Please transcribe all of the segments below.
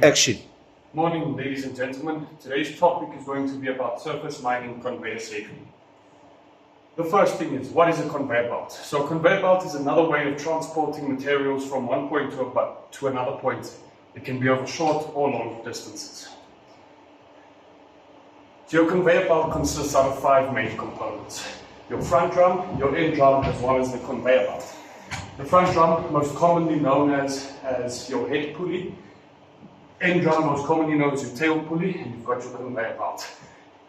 Action. Morning, ladies and gentlemen. Today's topic is going to be about surface mining conveyor safety. The first thing is, what is a conveyor belt? So a conveyor belt is another way of transporting materials from one point to another point. It can be over short or long distances. So your conveyor belt consists out of 5 main components. Your front drum, your end drum, as well as the conveyor belt. The front drum, most commonly known as your head pulley. End drum, most commonly known as your tail pulley, and you've got your conveyor belt.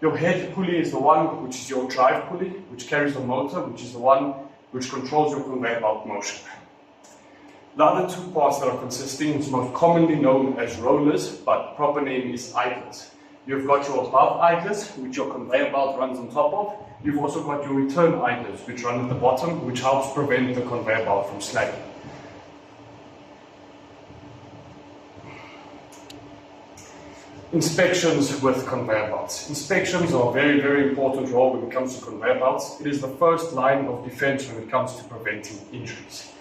Your head pulley is the one which is your drive pulley, which carries the motor, which is the one which controls your conveyor belt motion. The other 2 parts that are consisting is most commonly known as rollers, but the proper name is idlers. You've got your above idlers, which your conveyor belt runs on top of. You've also got your return idlers, which run at the bottom, which helps prevent the conveyor belt from snagging. Inspections with conveyor belts. Inspections are a very, very important role when it comes to conveyor belts. It is the first line of defense when it comes to preventing injuries.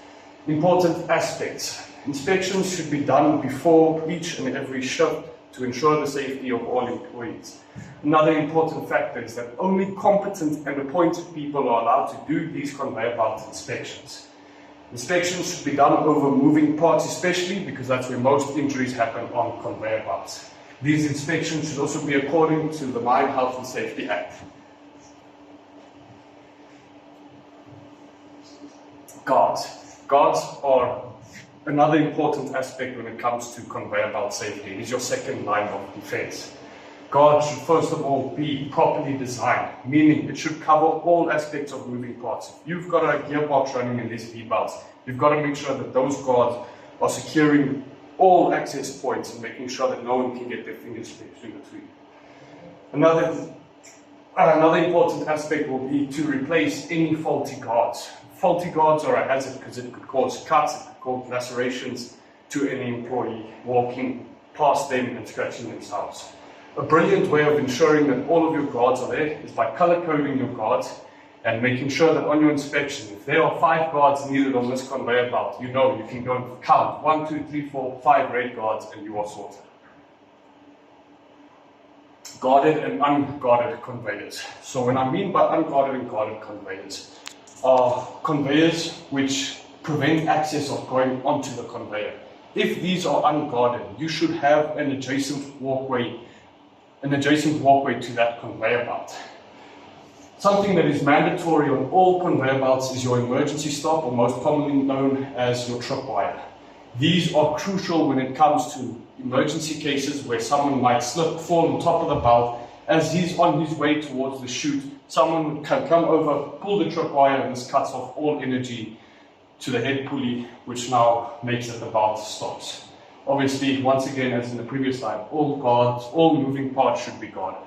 Important aspects. Inspections should be done before each and every shift to ensure the safety of all employees. Another important factor is that only competent and appointed people are allowed to do these conveyor belt inspections. Inspections should be done over moving parts, especially because that's where most injuries happen on conveyor belts. These inspections should also be according to the Mine Health and Safety Act. Guards. Guards are another important aspect when it comes to conveyor belt safety. It is your second line of defense. Guards should first of all be properly designed, meaning it should cover all aspects of moving parts. If you've got a gearbox running in these V-belts, you've got to make sure that those guards are securing all access points and making sure that no one can get their fingers slipped in between. Another important aspect will be to replace any faulty guards. Faulty guards are a hazard because it could cause cuts, it could cause lacerations to any employee walking past them and scratching themselves. A brilliant way of ensuring that all of your guards are there is by color coding your guards and making sure that on your inspection, if there are 5 guards needed on this conveyor belt, you know you can go and count 1, 2, 3, 4, 5 red guards and you are sorted. Guarded and unguarded conveyors. So when I mean by unguarded and guarded conveyors, are conveyors which prevent access of going onto the conveyor. If these are unguarded, you should have an adjacent walkway to that conveyor belt. Something that is mandatory on all conveyor belts is your emergency stop, or most commonly known as your tripwire. These are crucial when it comes to emergency cases where someone might slip, fall on top of the belt. As he's on his way towards the chute, someone can come over, pull the tripwire, and this cuts off all energy to the head pulley, which now makes that the belt stops. Obviously, once again, as in the previous slide, all guards, all moving parts should be guarded.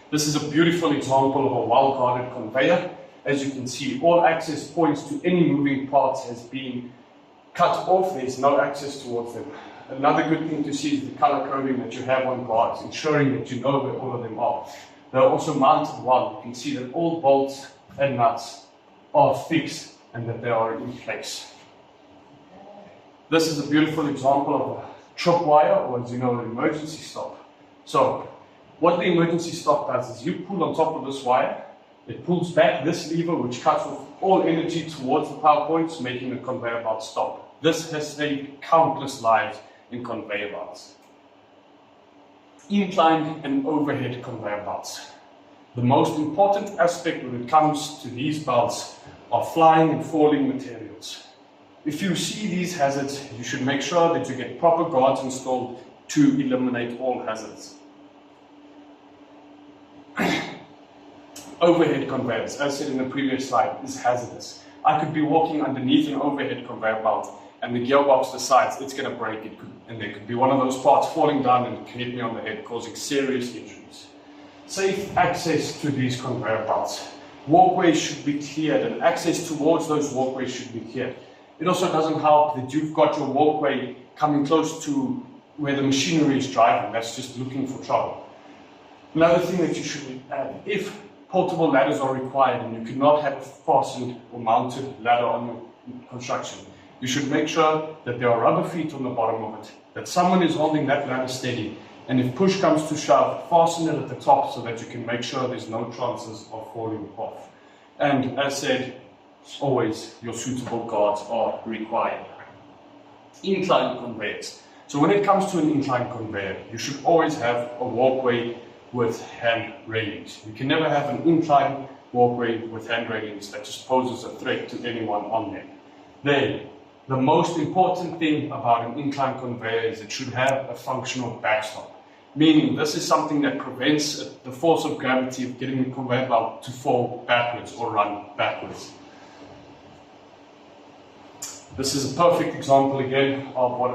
This is a beautiful example of a well-guarded conveyor. As you can see, all access points to any moving parts has been cut off. There's no access towards them. Another good thing to see is the color coding that you have on guards, ensuring that you know where all of them are. They're also mounted well. You can see that all bolts and nuts are fixed and that they are in place. This is a beautiful example of a tripwire, or as you know, an emergency stop. So, what the emergency stop does is you pull on top of this wire, it pulls back this lever which cuts off all energy towards the power points, making the conveyor belt stop. This has saved countless lives in conveyor belts. Incline and overhead conveyor belts. The most important aspect when it comes to these belts are flying and falling materials. If you see these hazards, you should make sure that you get proper guards installed to eliminate all hazards. Overhead conveyors, as said in the previous slide, is hazardous. I could be walking underneath an overhead conveyor belt and the gearbox decides it's going to break, and there could be one of those parts falling down and it can hit me on the head, causing serious injuries. Safe access to these conveyor belts. Walkways should be cleared and access towards those walkways should be cleared. It also doesn't help that you've got your walkway coming close to where the machinery is driving. That's just looking for trouble. Another thing that you should add, if portable ladders are required and you cannot have a fastened or mounted ladder on your construction, You should make sure that there are rubber feet on the bottom of it, that someone is holding that ladder steady, and if push comes to shove, fasten it at the top so that you can make sure there's no chances of falling off. And as said, always your suitable guards are required. Incline conveyors. So when it comes to an incline conveyor, you should always have a walkway with hand railings. You can never have an incline walkway with hand railings that just poses a threat to anyone on there. Then, the most important thing about an incline conveyor is it should have a functional backstop. Meaning this is something that prevents the force of gravity of getting the conveyor belt to fall backwards or run backwards. This is a perfect example again of what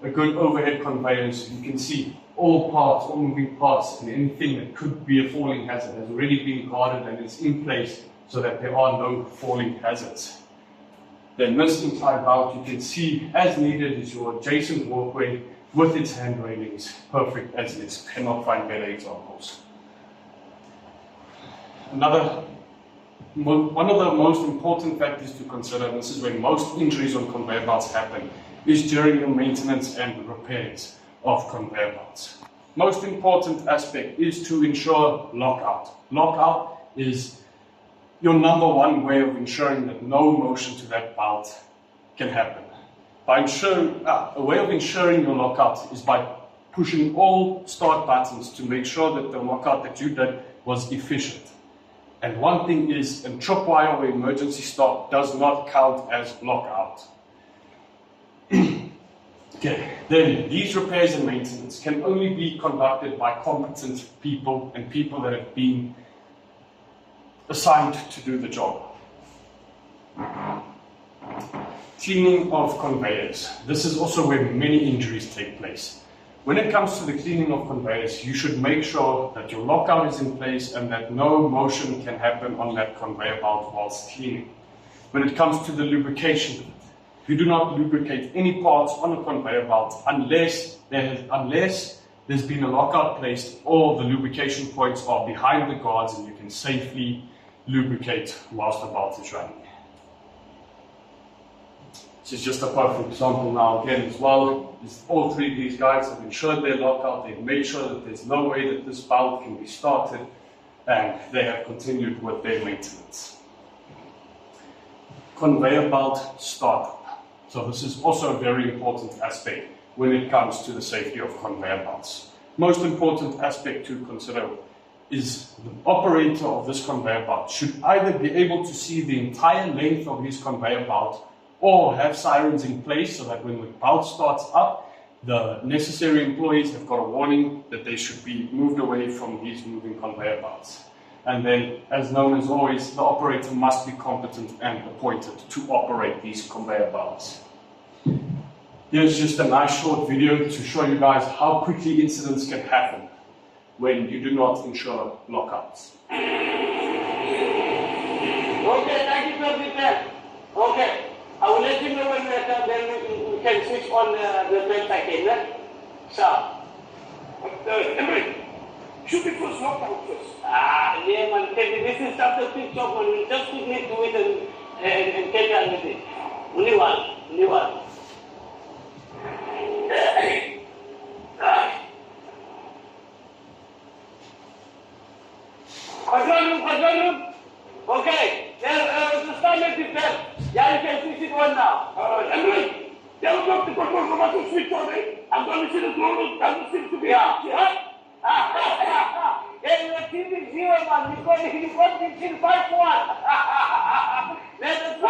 a good overhead conveyor is. You can see all parts, all moving parts, and anything that could be a falling hazard has already been guarded and is in place so that there are no falling hazards. Then this incline belt, you can see as needed is your adjacent walkway with its hand railings, perfect as it is. Cannot find better examples. One of the most important factors to consider, and this is where most injuries on conveyor belts happen, is during the maintenance and repairs of conveyor belts. Most important aspect is to ensure lockout. Lockout is your number one way of ensuring that no motion to that belt can happen. A way of ensuring your lockout is by pushing all start buttons to make sure that the lockout that you did was efficient. And one thing is, a tripwire or emergency stop does not count as lockout. Okay, then these repairs and maintenance can only be conducted by competent people and people that have been assigned to do the job. Cleaning of conveyors. This is also where many injuries take place. When it comes to the cleaning of conveyors, you should make sure that your lockout is in place and that no motion can happen on that conveyor belt whilst cleaning. When it comes to the lubrication of it, you do not lubricate any parts on a conveyor belt unless there's been a lockout placed or the lubrication points are behind the guards and you can safely lubricate whilst the belt is running. This is just a perfect example now again as well. All three of these guys have ensured their lockout, they've made sure that there's no way that this belt can be started, and they have continued with their maintenance. Conveyor belt startup. So this is also a very important aspect when it comes to the safety of conveyor belts. Most important aspect to consider is the operator of this conveyor belt should either be able to see the entire length of his conveyor belt or have sirens in place so that when the belt starts up, the necessary employees have got a warning that they should be moved away from these moving conveyor belts. And then, as known as always, the operator must be competent and appointed to operate these conveyor belts. Here's just a nice short video to show you guys how quickly incidents can happen when you do not ensure lockouts. Okay, thank you for the Okay. I will let you know when we're done, then we can switch on the website again, right? So, Emre, should be first lockout first. Yeah, man, this is after quick job, man. We just quickly do it and get done with it. Only one. Control room. Okay, the standard is there. Yeah, you can switch it on now. Emre, tell them to control room to switch on it. I'm going to see the floor, doesn't seem to be. Yeah, your team is here, man. You got it in 5-1. Let us go.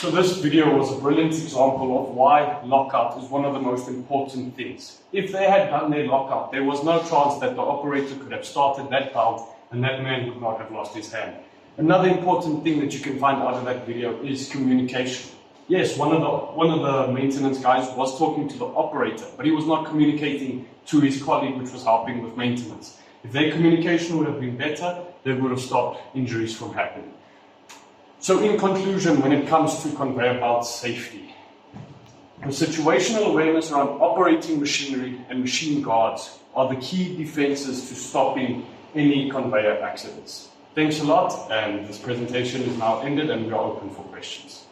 So this video was a brilliant example of why lockout is one of the most important things. If they had done their lockout, there was no chance that the operator could have started that belt and that man would not have lost his hand. Another important thing that you can find out of that video is communication. Yes, one of the maintenance guys was talking to the operator, but he was not communicating to his colleague which was helping with maintenance. If their communication would have been better, they would have stopped injuries from happening. So in conclusion, when it comes to conveyor belt safety, The situational awareness around operating machinery and machine guards are the key defenses to stopping any conveyor accidents. Thanks a lot, and this presentation is now ended and we are open for questions.